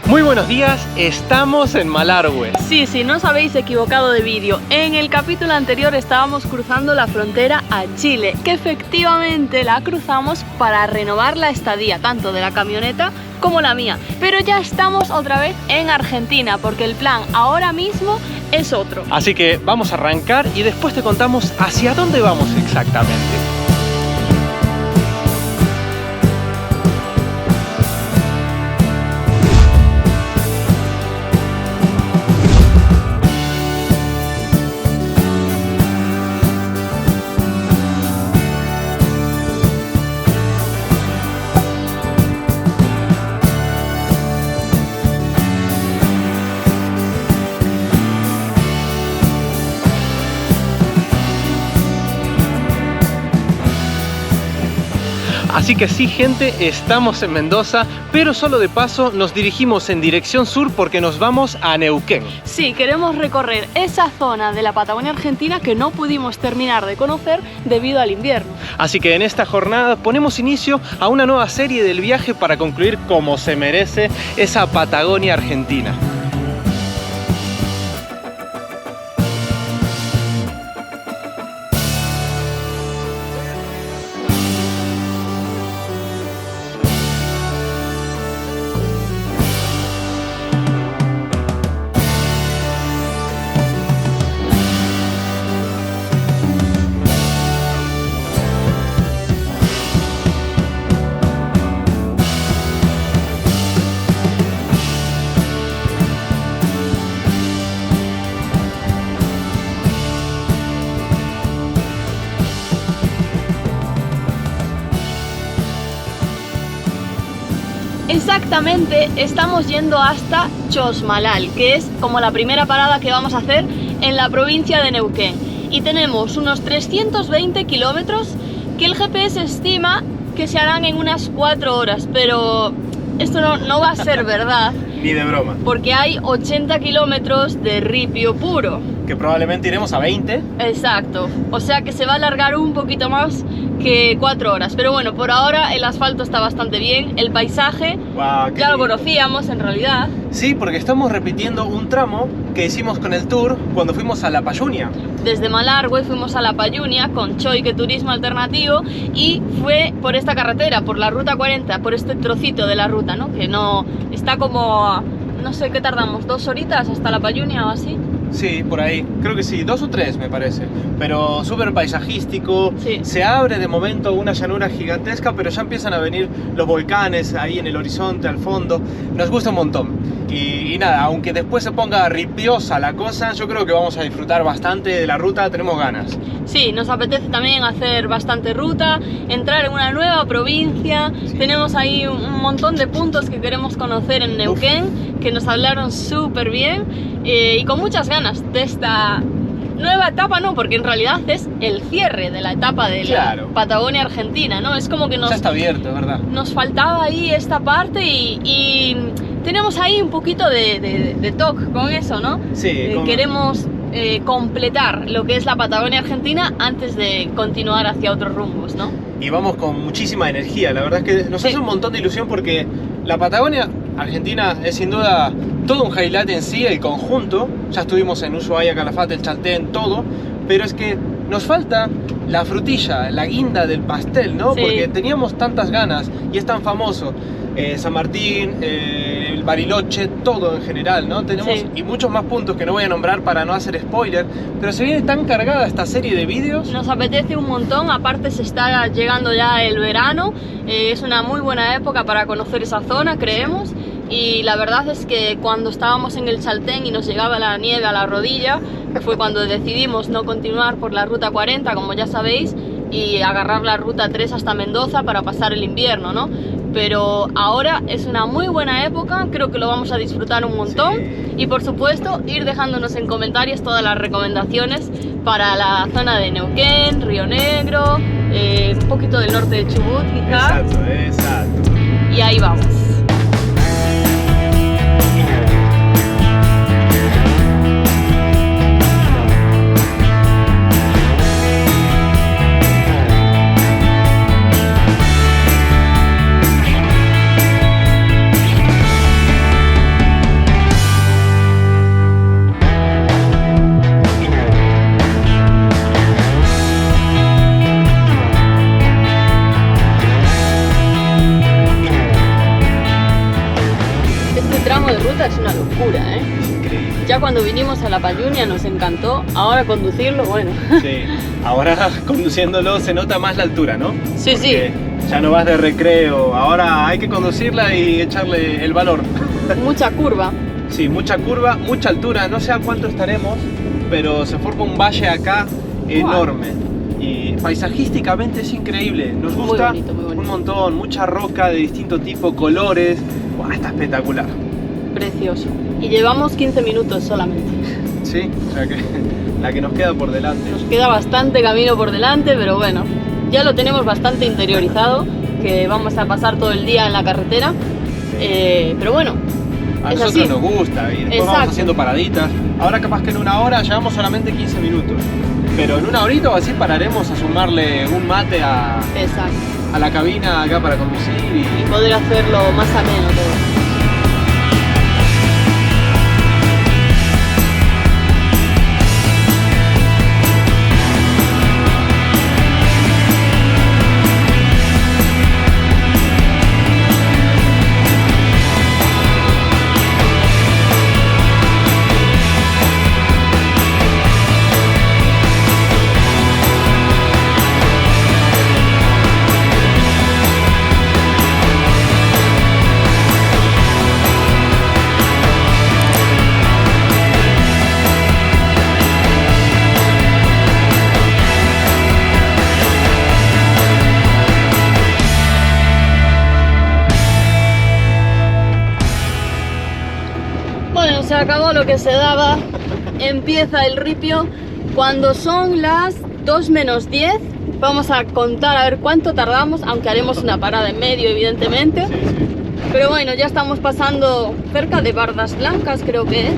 Muy buenos días, estamos en Malargüe. Sí, no os habéis equivocado de vídeo. En el capítulo anterior estábamos cruzando la frontera a Chile, que efectivamente la cruzamos para renovar la estadía, tanto de la camioneta como la mía. Pero ya estamos otra vez en Argentina, porque el plan ahora mismo es otro. Así que vamos a arrancar y después te contamos hacia dónde vamos exactamente. Así que sí, gente, estamos en Mendoza, pero solo de paso nos dirigimos en dirección sur porque nos vamos a Neuquén. Sí, queremos recorrer esa zona de la Patagonia Argentina que no pudimos terminar de conocer debido al invierno. Así que en esta jornada ponemos inicio a una nueva serie del viaje para concluir como se merece esa Patagonia Argentina. Exactamente, estamos yendo hasta Chosmalal, que es como la primera parada que vamos a hacer en la provincia de Neuquén. Y tenemos unos 320 kilómetros que el GPS estima que se harán en unas 4 horas, pero esto no va a ser verdad. Ni de broma. Porque hay 80 kilómetros de ripio puro. Que probablemente iremos a 20. Exacto, o sea que se va a alargar un poquito más que 4 horas. Pero bueno, por ahora el asfalto está bastante bien, el paisaje ya lo conocíamos en realidad. Sí, porque estamos repitiendo un tramo que hicimos con el tour cuando fuimos a La Payunia. Desde Malargüe fuimos a La Payunia con Choique Turismo Alternativo y fue por esta carretera, por la ruta 40, por este trocito de la ruta, ¿no? Que no está como, no sé qué tardamos, 2 horitas hasta La Payunia o así. Sí, por ahí, creo que sí, 2 o 3 me parece, pero súper paisajístico, sí. Se abre de momento una llanura gigantesca, pero ya empiezan a venir los volcanes ahí en el horizonte, al fondo, nos gusta un montón. Y nada, aunque después se ponga ripiosa la cosa, yo creo que vamos a disfrutar bastante de la ruta, tenemos ganas. Sí, nos apetece también hacer bastante ruta, entrar en una nueva provincia, sí. Tenemos ahí un montón de puntos que queremos conocer en Neuquén, que nos hablaron súper bien y con muchas ganas de esta nueva etapa, no, porque en realidad es el cierre de la etapa de la Patagonia Argentina, ¿no? Es como que ya está abierto, ¿verdad? Nos faltaba ahí esta parte y tenemos ahí un poquito de toque con eso, ¿no? Sí. Queremos completar lo que es la Patagonia Argentina antes de continuar hacia otros rumbos, ¿no? Y vamos con muchísima energía, la verdad es que nos hace un montón de ilusión porque la Patagonia Argentina es sin duda todo un highlight en sí, el conjunto. Ya estuvimos en Ushuaia, Calafate, el Chaltén, todo, pero es que nos falta la frutilla, la guinda del pastel, ¿no? Sí. Porque teníamos tantas ganas y es tan famoso. San Martín, el Bariloche, todo en general, ¿no? Tenemos y muchos más puntos que no voy a nombrar para no hacer spoiler, pero se viene tan cargada esta serie de vídeos. Nos apetece un montón, aparte se está llegando ya el verano, es una muy buena época para conocer esa zona, creemos. Y la verdad es que cuando estábamos en el Chaltén y nos llegaba la nieve a la rodilla, fue cuando decidimos no continuar por la ruta 40, como ya sabéis, y agarrar la ruta 3 hasta Mendoza para pasar el invierno, ¿no? Pero ahora es una muy buena época, creo que lo vamos a disfrutar un montón. Sí. Y por supuesto ir dejándonos en comentarios todas las recomendaciones para la zona de Neuquén, Río Negro, un poquito del norte de Chubut quizá. Exacto. Y ahí vamos. tramo de ruta es una locura, ¿eh? Increíble. Ya cuando vinimos a La Payunia nos encantó, ahora conducirlo, bueno. Sí, ahora conduciéndolo se nota más la altura, ¿no? Sí, Porque ya no vas de recreo, ahora hay que conducirla y echarle el valor. Mucha curva. Sí, mucha curva, mucha altura, no sé a cuánto estaremos, pero se forma un valle acá enorme. Y paisajísticamente es increíble, nos Muy gusta bonito, muy bonito. un montón, mucha roca de distinto tipo, colores. Buah, está espectacular. Precioso. Y llevamos 15 minutos solamente. Sí, o sea que la que nos queda por delante. Nos queda bastante camino por delante, pero bueno, ya lo tenemos bastante interiorizado, que vamos a pasar todo el día en la carretera. Pero bueno, A es nosotros así. nos gusta y después Exacto. vamos haciendo paraditas. Ahora capaz que en una hora llevamos solamente 15 minutos. Pero en una horita o así pararemos a sumarle un mate Exacto. a la cabina acá para conducir Y poder hacerlo más ameno todo. Bueno, se acabó lo que se daba. Empieza el ripio. Cuando son las 2 menos 10, vamos a contar a ver cuánto tardamos, aunque haremos una parada en medio, evidentemente. sí, sí. Pero bueno, ya estamos pasando cerca de Bardas Blancas, creo que es.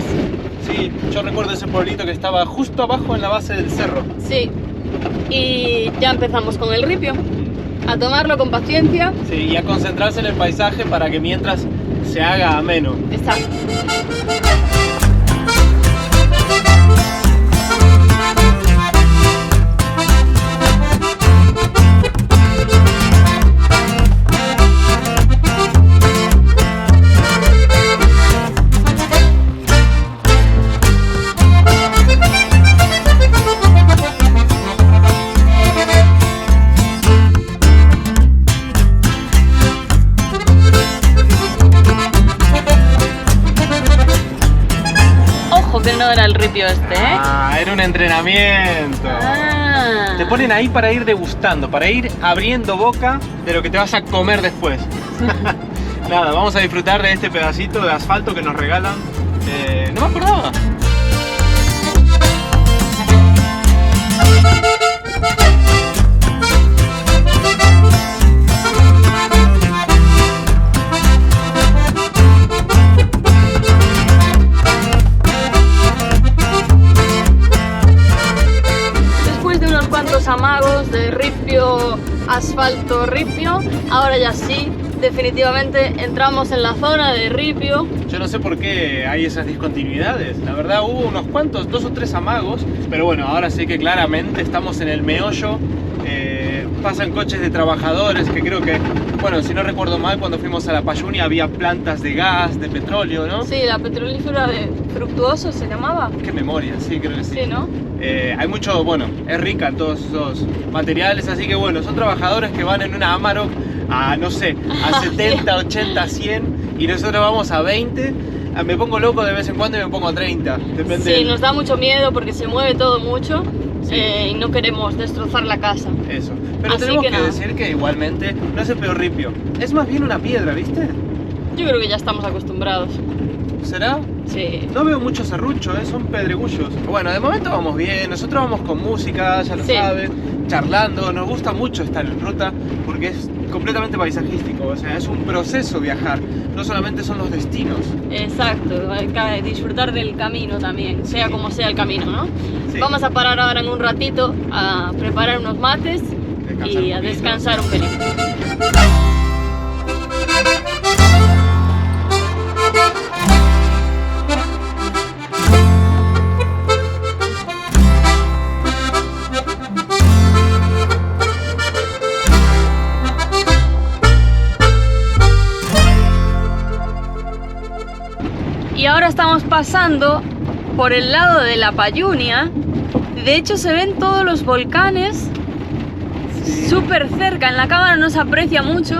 Sí, yo recuerdo ese pueblito que estaba justo abajo en la base del cerro. Sí. Y ya empezamos con el ripio. A tomarlo con paciencia. Sí, y a concentrarse en el paisaje para que mientras se haga ameno. Exacto. Ojo que no era el ripio este, ¿eh? Ah, era un entrenamiento. Ah. Te ponen ahí para ir degustando, para ir abriendo boca de lo que te vas a comer después. Nada, vamos a disfrutar de este pedacito de asfalto que nos regalan. No me acordaba. Después de unos cuantos amagos de ripio, asfalto, ripio, ahora ya sí, definitivamente entramos en la zona de ripio. Yo no sé por qué hay esas discontinuidades. La verdad hubo unos cuantos, 2 o 3 amagos, pero bueno, ahora sí que claramente estamos en el meollo. Pasan coches de trabajadores que creo que, bueno, si no recuerdo mal, cuando fuimos a La Payunia había plantas de gas, de petróleo, ¿no? Sí, la petrolífera de Fructuoso se llamaba. Qué memoria, sí, creo que sí. Sí, ¿no? Hay mucho, bueno, es rica en todos esos materiales, así que bueno, son trabajadores que van en una Amarok a, no sé, a 70, 80, 100 y nosotros vamos a 20. Me pongo loco de vez en cuando y me pongo a 30, depende. Sí, del- nos da mucho miedo porque se mueve todo mucho. Sí. Y no queremos destrozar la casa. Eso. Pero Así tenemos que que nada. decir que igualmente no es el peor ripio. Es más bien una piedra, ¿viste? Yo creo que ya estamos acostumbrados. ¿Será? Sí. No veo mucho serrucho, son pedregullos. Bueno, de momento vamos bien, nosotros vamos con música, ya lo Sí. saben, charlando, nos gusta mucho estar en ruta porque es completamente paisajístico, o sea, es un proceso viajar, no solamente son los destinos. Exacto, hay que disfrutar del camino también, sea como sea el camino, ¿no? Sí. Vamos a parar ahora en un ratito a preparar unos mates Descansar y un a poquito. descansar un pelín. Y ahora estamos pasando por el lado de la Payunia. De hecho se ven todos los volcanes súper cerca. En la cámara no se aprecia mucho,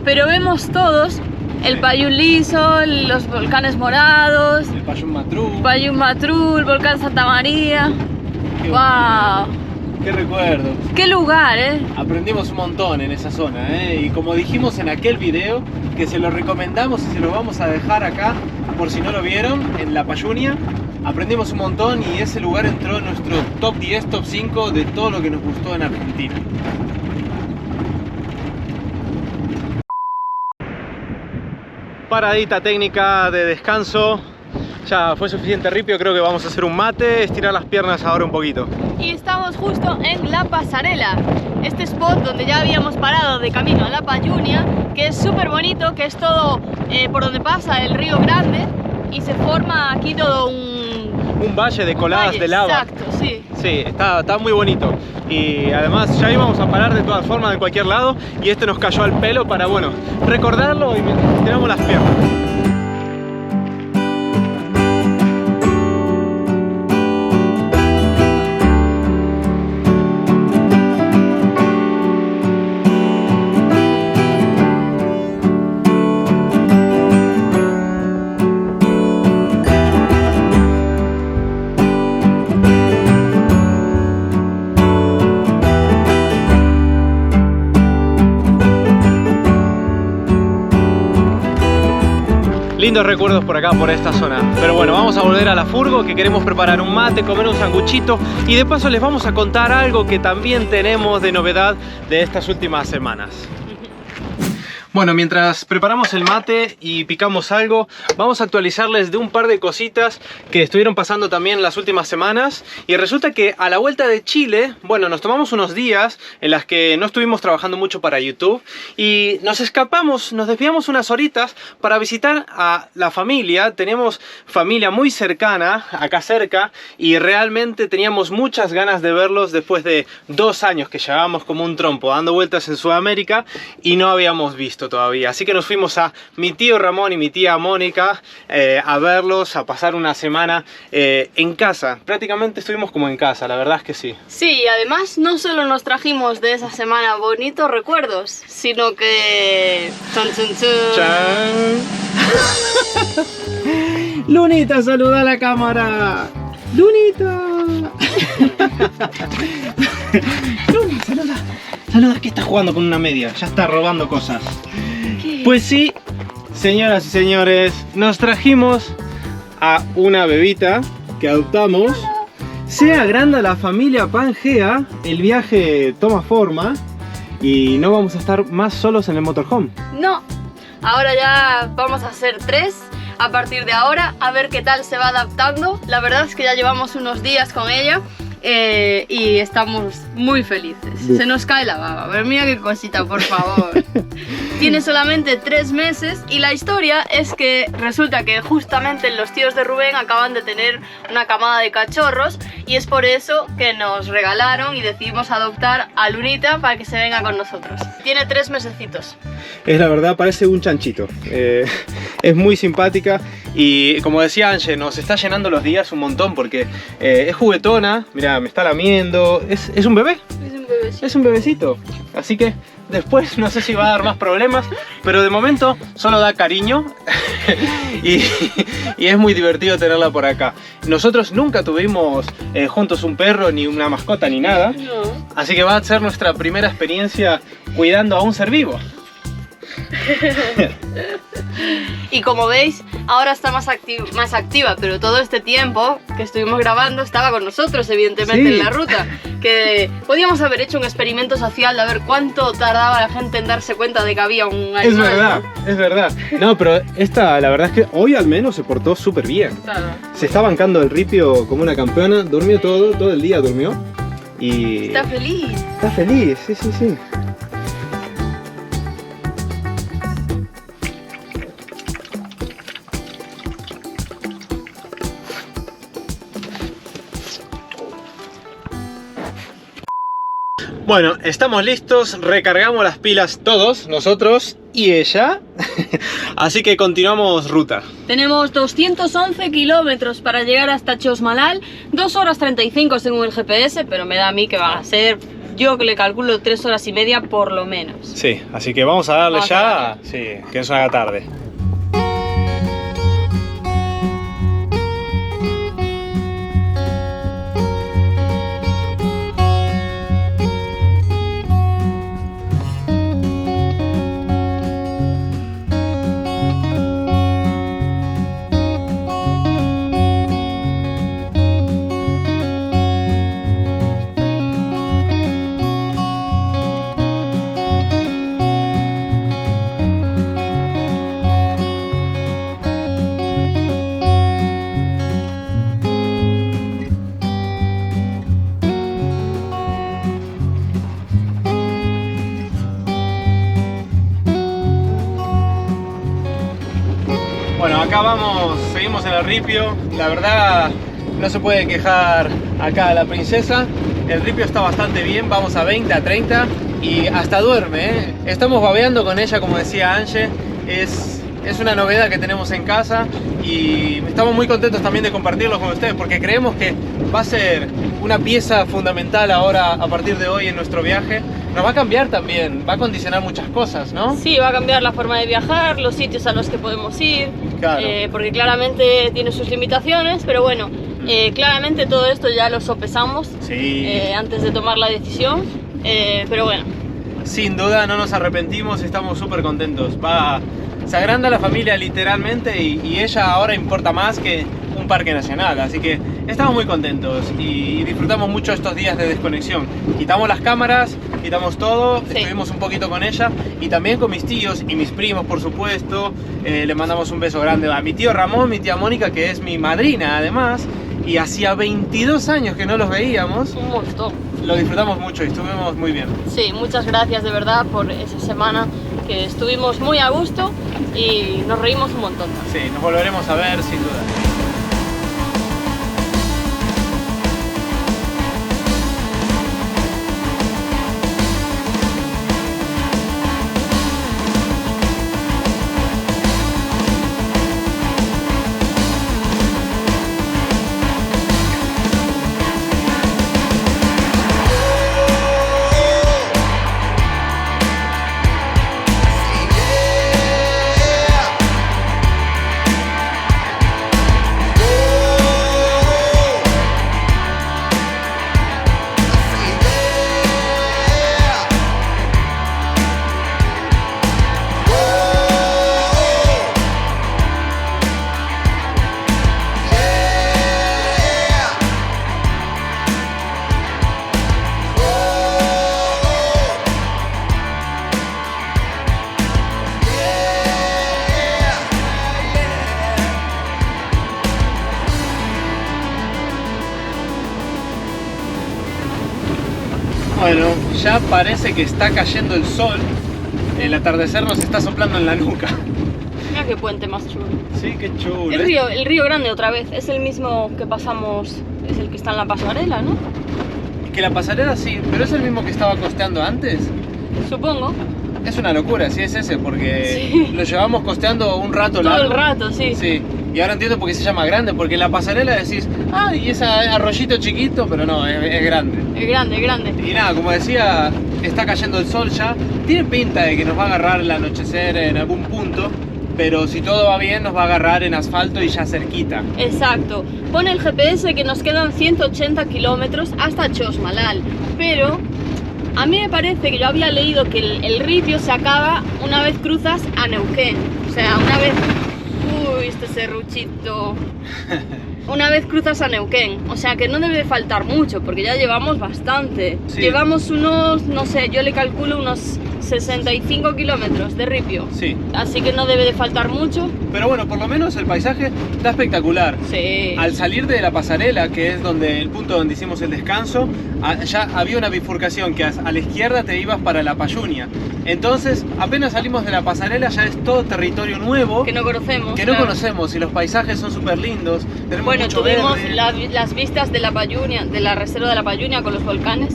pero vemos todos. El Payún Liso, los volcanes morados, el Payún Matrú, el volcán Santa María. ¡Wow! ¡Qué recuerdo! ¡Qué lugar, eh! Aprendimos un montón en esa zona, y como dijimos en aquel video, que se lo recomendamos y se lo vamos a dejar acá, por si no lo vieron, en la Payunia, aprendimos un montón y ese lugar entró en nuestro top 10, top 5 de todo lo que nos gustó en Argentina. Paradita técnica de descanso. Ya fue suficiente ripio, creo que vamos a hacer un mate, estirar las piernas ahora un poquito. Y estamos justo en La Pasarela, este spot donde ya habíamos parado de camino a la Payunia, que es súper bonito, que es todo por donde pasa el Río Grande y se forma aquí todo un valle de coladas de lava. Exacto, sí. Sí, está muy bonito. Y además ya íbamos a parar de todas formas en cualquier lado y este nos cayó al pelo para, bueno, recordarlo y tiramos las piernas. Lindos recuerdos por acá, por esta zona. Pero bueno, vamos a volver a la furgo, que queremos preparar un mate, comer un sanguchito y de paso les vamos a contar algo que también tenemos de novedad de estas últimas semanas. Bueno, mientras preparamos el mate y picamos algo, vamos a actualizarles de un par de cositas que estuvieron pasando también las últimas semanas. Y resulta que a la vuelta de Chile, bueno, nos tomamos unos días en las que no estuvimos trabajando mucho para YouTube y nos escapamos, nos desviamos unas horitas para visitar a la familia. Tenemos familia muy cercana, acá cerca, y realmente teníamos muchas ganas de verlos después de 2 años que llevábamos como un trompo dando vueltas en Sudamérica y no habíamos visto todavía, así que nos fuimos a mi tío Ramón y mi tía Mónica a verlos, a pasar una semana en casa. Prácticamente estuvimos como en casa, la verdad es que sí. Sí, y además no solo nos trajimos de esa semana bonitos recuerdos, sino que... ¡Chun, chun, chun! ¡Chan! ¡Lunita, saluda a la cámara! ¡Lunita! ¡Luna, saluda! Saluda, que está jugando con una media, ya está robando cosas. ¿Qué? Pues sí, señoras y señores, nos trajimos a una bebita que adoptamos. Se agranda la familia Pangea, el viaje toma forma y no vamos a estar más solos en el motorhome. No, ahora ya vamos a ser 3 a partir de ahora, a ver qué tal se va adaptando. La verdad es que ya llevamos unos días con ella. Y estamos muy felices. Se nos cae la baba, pero mira qué cosita, por favor. Tiene solamente 3 meses y la historia es que resulta que justamente los tíos de Rubén acaban de tener una camada de cachorros y es por eso que nos regalaron y decidimos adoptar a Lunita para que se venga con nosotros. Tiene 3 mesecitos. Es la verdad, parece un chanchito. Es muy simpática y como decía Ángel, nos está llenando los días un montón porque es juguetona. Mira, me está lamiendo. ¿Es un bebé? Es un bebecito. Es un bebecito. Así que después no sé si va a dar más problemas, pero de momento solo da cariño y es muy divertido tenerla por acá. Nosotros nunca tuvimos juntos un perro, ni una mascota, ni nada. No. Así que va a ser nuestra primera experiencia cuidando a un ser vivo. Y como veis, ahora está más activa, pero todo este tiempo que estuvimos grabando estaba con nosotros, evidentemente, sí, en la ruta. Que podíamos haber hecho un experimento social de a ver cuánto tardaba la gente en darse cuenta de que había un animal. Es verdad, es verdad. No, pero esta, la verdad es que hoy al menos se portó súper bien. Claro. Se está bancando el ripio como una campeona, durmió todo el día durmió. Y Está feliz. está feliz, sí, sí, sí. Bueno, estamos listos, recargamos las pilas todos, nosotros, y ella. Así que continuamos ruta. Tenemos 211 kilómetros para llegar hasta Chosmalal, 2 horas 35 según el GPS, pero me da a mí que van a ser, yo que le calculo 3 horas y media por lo menos. Sí, así que vamos a darle Vamos ya, a darle. sí, que no se haga tarde. Bueno, acá vamos, seguimos en el ripio. La verdad, no se puede quejar acá la princesa. El ripio está bastante bien, vamos a 20, a 30 y hasta duerme, ¿eh? Estamos babeando con ella, como decía Ange. Es una novedad que tenemos en casa y estamos muy contentos también de compartirlo con ustedes porque creemos que va a ser una pieza fundamental ahora, a partir de hoy en nuestro viaje. Nos va a cambiar también, va a condicionar muchas cosas, ¿no? Sí, va a cambiar la forma de viajar, los sitios a los que podemos ir, Claro. porque claramente tiene sus limitaciones, pero bueno, claramente todo esto ya lo sopesamos Sí. antes de tomar la decisión, pero bueno. Sin duda no nos arrepentimos, estamos súper contentos. Se agranda la familia literalmente y ella ahora importa más que un parque nacional, así que estamos muy contentos y disfrutamos mucho estos días de desconexión. Quitamos las cámaras, quitamos todo, Sí. estuvimos un poquito con ella y también con mis tíos y mis primos, por supuesto. Le mandamos un beso grande a mi tío Ramón, mi tía Mónica, que es mi madrina además, y hacía 22 años que no los veíamos. Un montón. Lo disfrutamos mucho y estuvimos muy bien. Sí, muchas gracias de verdad por esa semana que estuvimos muy a gusto y nos reímos un montón. Sí, nos volveremos a ver sin duda. Bueno, ya parece que está cayendo el sol. El atardecer nos está soplando en la nuca. Mira qué puente más chulo. Sí, qué chulo. El río Grande otra vez, es el mismo que pasamos, es el que está en la pasarela, ¿no? Que la pasarela sí, pero es el mismo que estaba costeando antes. Supongo. Es una locura, sí es ese, porque Sí. lo llevamos costeando un rato Todo largo. el rato, sí. Sí, y ahora entiendo por qué se llama grande, porque en la pasarela decís, ah, y ese arroyito chiquito, pero no, es grande. Es grande, es grande. Y nada, como decía, está cayendo el sol ya. Tiene pinta de que nos va a agarrar el anochecer en algún punto, pero si todo va bien nos va a agarrar en asfalto y ya cerquita. Exacto. Pone el GPS que nos quedan 180 kilómetros hasta Chosmalal, pero a mí me parece que yo había leído que el ripio se acaba una vez cruzas a Neuquén. O sea, una vez... Uy, este serruchito. Una vez cruzas a Neuquén. O sea que no debe faltar mucho, porque ya llevamos bastante. Sí. Llevamos unos, no sé, yo le calculo unos 65 kilómetros de ripio. Sí, Así que no debe de faltar mucho. pero bueno, por lo menos el paisaje está espectacular. Sí. Al salir de la pasarela, que es el punto donde hicimos el descanso, ya había una bifurcación que a la izquierda te ibas para la Payunia. Entonces, apenas salimos de la pasarela ya es todo territorio nuevo Que no conocemos. que no claro. conocemos y los paisajes son súper lindos. Tenemos Bueno, mucho tuvimos verde. las vistas de la Payunia, de la reserva de la Payunia con los volcanes,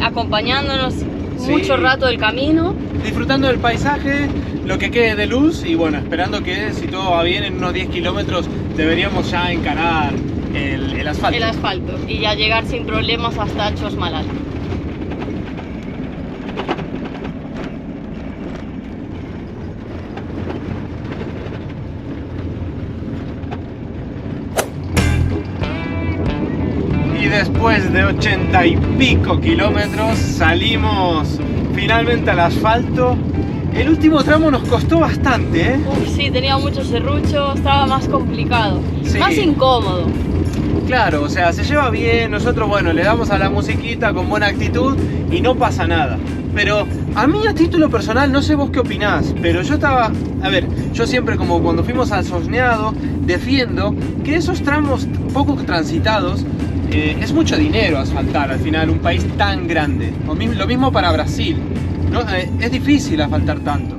acompañándonos Sí. mucho rato del camino. Disfrutando del paisaje, lo que quede de luz y bueno, esperando que si todo va bien en unos 10 kilómetros deberíamos ya encarar el asfalto. El asfalto y ya llegar sin problemas hasta Chosmalal. Y después de 80 y pico kilómetros salimos finalmente al asfalto. El último tramo nos costó bastante, ¿eh? Sí, tenía mucho serrucho, estaba más complicado, Sí. más incómodo. Claro, o sea, se lleva bien, nosotros bueno, le damos a la musiquita con buena actitud y no pasa nada. Pero a mí a título personal, no sé vos qué opinás, pero yo estaba, a ver, yo siempre como cuando fuimos al Sosneado, defiendo que esos tramos poco transitados, es mucho dinero asfaltar al final un país tan grande. Lo mismo para Brasil, ¿no? Es difícil asfaltar tanto,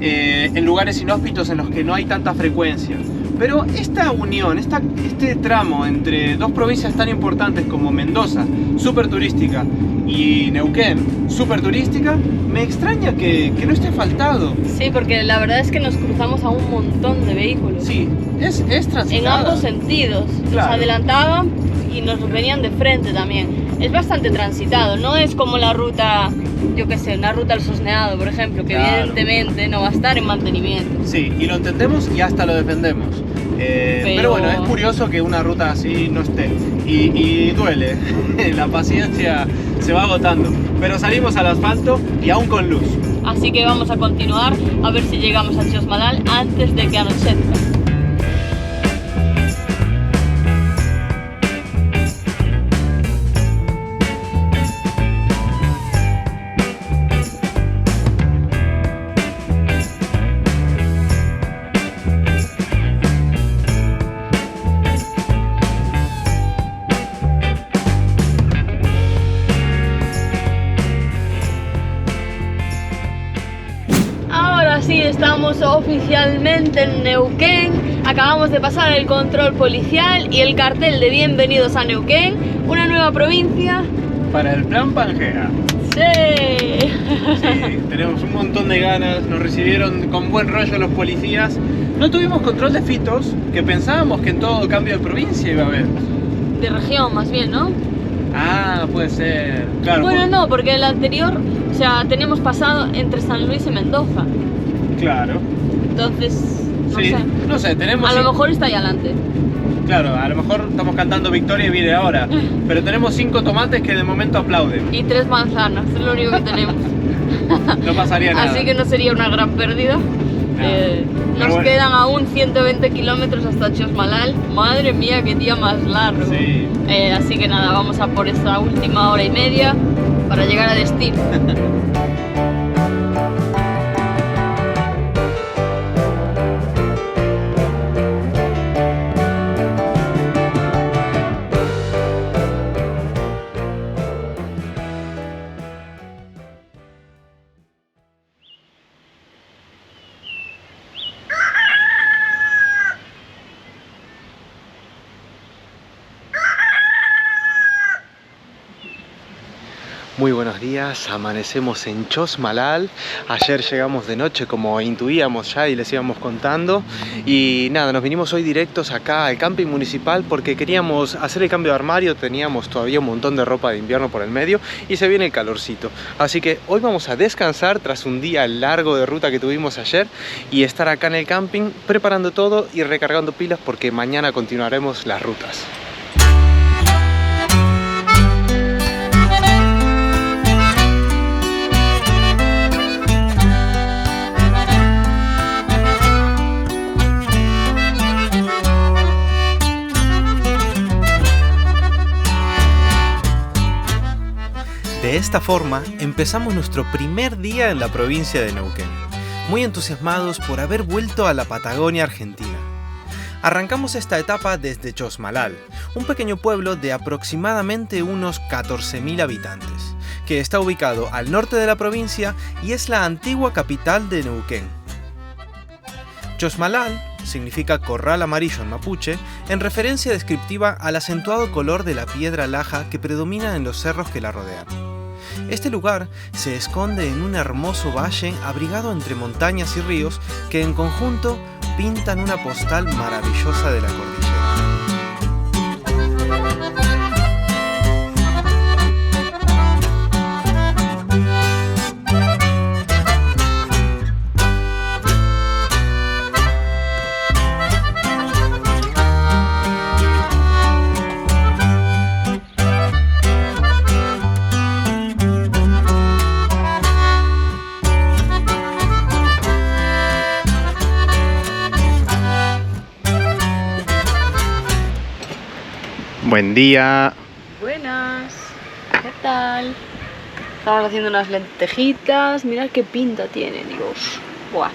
en lugares inhóspitos en los que no hay tanta frecuencia. Pero esta unión, este tramo entre dos provincias tan importantes como Mendoza, súper turística, y Neuquén, súper turística, me extraña que no esté asfaltado. Sí, porque la verdad es que nos cruzamos a un montón de vehículos. Sí, es transitada. En ambos sentidos. Claro. Nos adelantaban y nos venían de frente también. Es bastante transitado, no es como la ruta, yo qué sé, una ruta al Sosneado, por ejemplo, que Claro. evidentemente no va a estar en mantenimiento. Sí, y lo entendemos y hasta lo defendemos. Pero bueno, es curioso que una ruta así no esté. Y duele, la paciencia se va agotando. Pero salimos al asfalto y aún con luz. Así que vamos a continuar a ver si llegamos a Chosmalal antes de que anochezca. Ahora sí, estamos oficialmente en Neuquén. Acabamos de pasar el control policial y el cartel de bienvenidos a Neuquén, una nueva provincia. Para el plan Pangea. ¡Sí! Sí, tenemos un montón de ganas, nos recibieron con buen rollo los policías. No tuvimos control de fitos, que pensábamos que en todo cambio de provincia iba a haber. De región más bien, ¿no? Ah, puede ser. Claro. Bueno, no, porque el anterior, o sea, teníamos pasado entre San Luis y Mendoza. Claro. Entonces, no Sí, sé. no sé, tenemos... A lo mejor está ahí adelante. Claro, a lo mejor estamos cantando Victoria y viene ahora. Pero tenemos 5 tomates que de momento aplauden. Y 3 manzanas, es lo único que tenemos. No pasaría nada. Así que no sería una gran pérdida. Nos bueno. quedan aún 120 kilómetros hasta Chosmalal. Madre mía, qué día más largo. Sí. Así que nada, vamos a por esta última hora y media para llegar a destino. Muy buenos días, amanecemos en Chosmalal. Ayer llegamos de noche como intuíamos ya y les íbamos contando. Y nada, nos vinimos hoy directos acá al camping municipal porque queríamos hacer el cambio de armario. Teníamos todavía un montón de ropa de invierno por el medio y se viene el calorcito. Así que hoy vamos a descansar tras un día largo de ruta que tuvimos ayer y estar acá en el camping preparando todo y recargando pilas porque mañana continuaremos las rutas. De esta forma, empezamos nuestro primer día en la provincia de Neuquén, muy entusiasmados por haber vuelto a la Patagonia Argentina. Arrancamos esta etapa desde Chosmalal, un pequeño pueblo de aproximadamente unos 14.000 habitantes, que está ubicado al norte de la provincia y es la antigua capital de Neuquén. Chosmalal significa corral amarillo en mapuche, en referencia descriptiva al acentuado color de la piedra laja que predomina en los cerros que la rodean. Este lugar se esconde en un hermoso valle abrigado entre montañas y ríos que en conjunto pintan una postal maravillosa de la cordillera. Buen día. Buenas, ¿qué tal? Estamos haciendo unas lentejitas, mirad qué pinta tiene, Dios. Buah.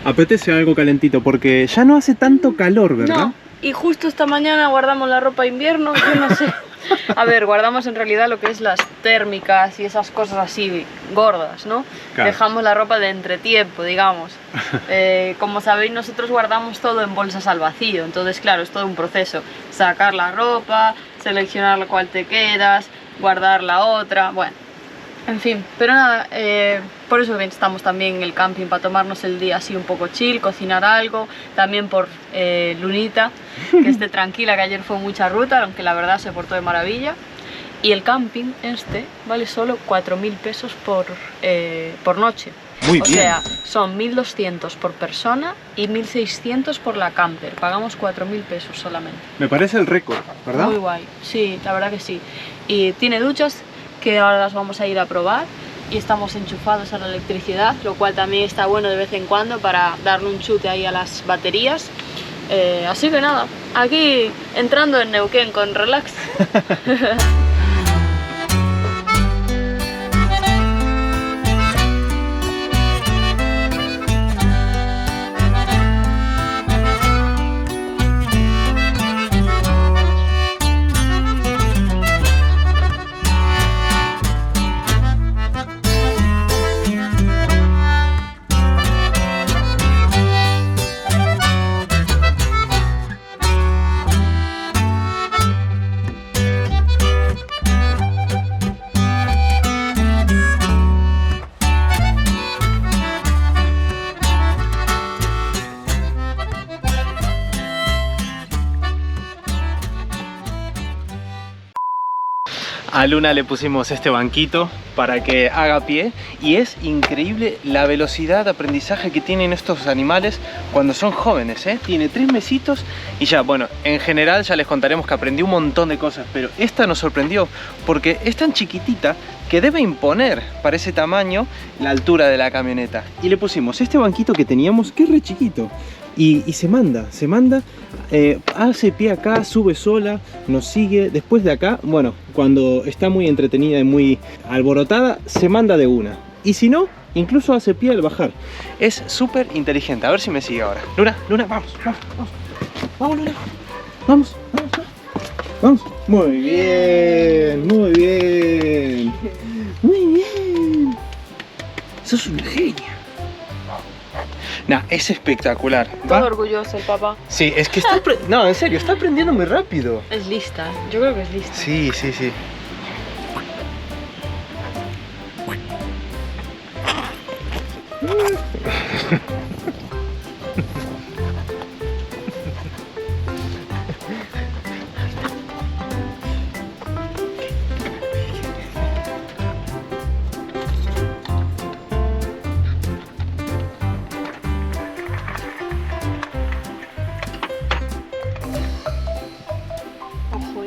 Apetece algo calentito porque ya no hace tanto calor, ¿verdad? No, y justo esta mañana guardamos la ropa de invierno, yo no sé. A ver, guardamos en realidad lo que es las térmicas y esas cosas así gordas, ¿no? Claro. Dejamos la ropa de entretiempo, digamos. Como sabéis, nosotros guardamos todo en bolsas al vacío, entonces claro, es todo un proceso. Sacar la ropa, seleccionar la cual te quedas, guardar la otra, bueno. En fin, pero nada, por eso estamos también en el camping, para tomarnos el día así un poco chill, cocinar algo, también por Lunita, que esté tranquila, que ayer fue mucha ruta, aunque la verdad se portó de maravilla. Y el camping vale solo 4.000 pesos por noche. Muy o bien. sea, son 1.200 por persona y 1.600 por la camper. Pagamos 4.000 pesos solamente. Me parece el récord, ¿verdad? Muy guay, sí, la verdad que sí. Y tiene duchas que ahora las vamos a ir a probar y estamos enchufados a la electricidad, lo cual también está bueno de vez en cuando para darle un chute ahí a las baterías. Así que nada, aquí entrando en Neuquén con relax. A Luna le pusimos este banquito para que haga pie y es increíble la velocidad de aprendizaje que tienen estos animales cuando son jóvenes, ¿eh? Tiene 3 mesitos y ya, bueno, en general ya les contaremos que aprendió un montón de cosas, pero esta nos sorprendió porque es tan chiquitita que debe imponer para ese tamaño la altura de la camioneta. Y le pusimos este banquito que teníamos, que es re chiquito. Y se manda, hace pie acá, sube sola, nos sigue. Después de acá, bueno, cuando está muy entretenida y muy alborotada, se manda de una. Y si no, incluso hace pie al bajar. Es súper inteligente. A ver si me sigue ahora. Luna, vamos. Vamos, Luna. Vamos. Muy bien. Sos una genia. Nah, es espectacular. Todo orgulloso el papá. Sí, es que está... No, en serio, está aprendiendo muy rápido. Es lista, yo creo que es lista. Sí. Ojo,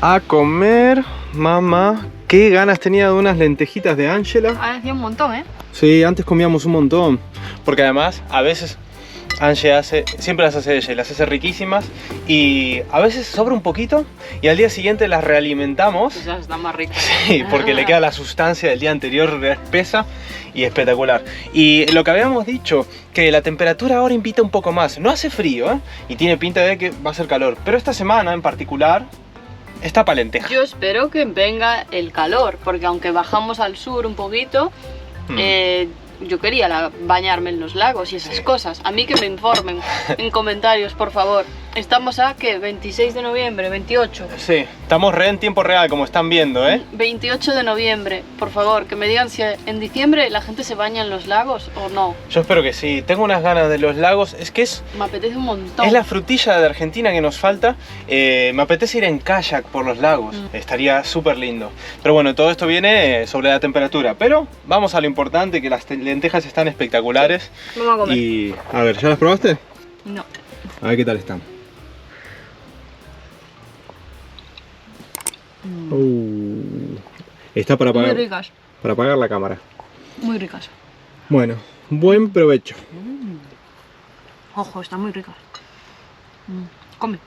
A comer, mamá. Qué ganas tenía de unas lentejitas de Ángela. Hacía un montón, ¿eh? Sí, antes comíamos un montón. Porque además, a veces Ángela siempre las hace ella y las hace riquísimas. Y a veces sobra un poquito y al día siguiente las realimentamos. Pues ya está más rico. Sí, porque le queda la sustancia del día anterior espesa y espectacular. Y lo que habíamos dicho, que la temperatura ahora invita un poco más. No hace frío, ¿eh? Y tiene pinta de que va a hacer calor. Pero esta semana en particular está para lenteja. Yo espero que venga el calor, porque aunque bajamos al sur un poquito, yo quería bañarme en los lagos y esas cosas. A mí que me informen en comentarios, por favor. Estamos a, ¿qué? 26 de noviembre, 28. Sí, estamos re en tiempo real, como están viendo, ¿eh? 28 de noviembre, por favor, que me digan si en diciembre la gente se baña en los lagos o no. Yo espero que sí. Tengo unas ganas de los lagos. Es que Me apetece un montón. es la frutilla de Argentina que nos falta. Me apetece ir en kayak por los lagos. Estaría súper lindo. Pero bueno, todo esto viene sobre la temperatura. Pero vamos a lo importante, que las lentejas están espectaculares. Sí. Vamos a comer. Y a ver, ¿ya las probaste? No. A ver qué tal están. Está para Muy apagar, ricas. para apagar la cámara. Muy ricas. Bueno, buen provecho. Ojo, están muy ricas. Come.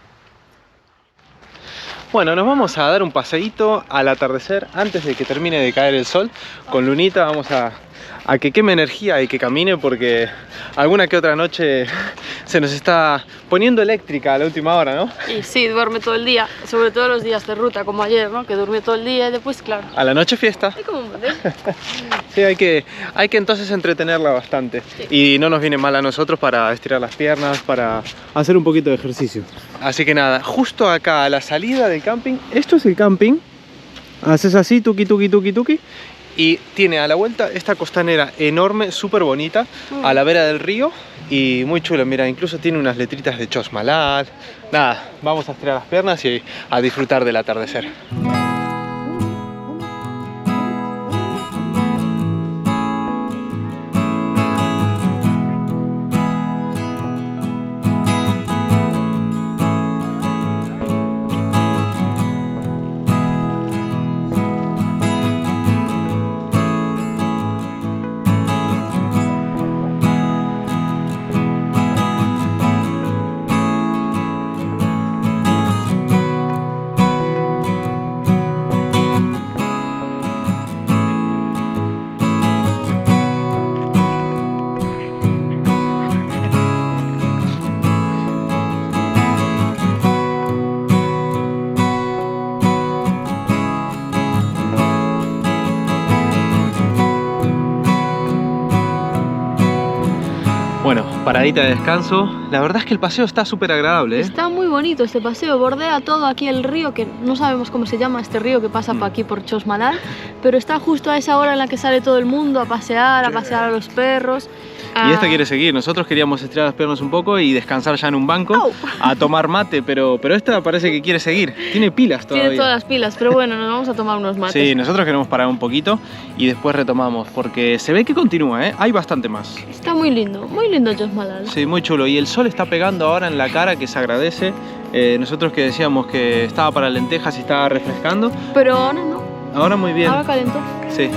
Bueno, nos vamos a dar un paseíto al atardecer antes de que termine de caer el sol. Con Lunita vamos a que queme energía y que camine, porque alguna que otra noche se nos está poniendo eléctrica a la última hora, ¿no? Y sí, duerme todo el día, sobre todo los días de ruta, como ayer, ¿no? Que durmió todo el día y después, claro. A la noche fiesta. Es como un bebé. Sí, hay que entonces entretenerla bastante. Sí. Y no nos viene mal a nosotros para estirar las piernas, para hacer un poquito de ejercicio. Así que nada, justo acá a la salida del camping, esto es el camping. Haces así, tuki, tuki, tuki, tuki. Y tiene a la vuelta esta costanera enorme, súper bonita, a la vera del río. Y muy chula, mira, incluso tiene unas letritas de Chosmalal. Nada, vamos a estirar las piernas y a disfrutar del atardecer. Bueno, paradita de descanso. La verdad es que el paseo está súper agradable, ¿eh? Está muy bonito este paseo, bordea todo aquí el río, que no sabemos cómo se llama este río que pasa por aquí por Chosmalal, pero está justo a esa hora en la que sale todo el mundo a pasear a los perros. Y esta quiere seguir. Nosotros queríamos estirar las piernas un poco y descansar ya en un banco, ¡au!, a tomar mate, pero esta parece que quiere seguir. Tiene pilas todavía. Tiene todas las pilas, pero bueno, nos vamos a tomar unos mates. Sí, nosotros queremos parar un poquito y después retomamos, porque se ve que continúa, ¿eh? Hay bastante más. Está muy lindo Chosmalal. Sí, muy chulo. Y el sol está pegando ahora en la cara, que se agradece. Nosotros que decíamos que estaba para lentejas y estaba refrescando. Pero ahora no. Ahora muy bien. Ahora calentó. Sí.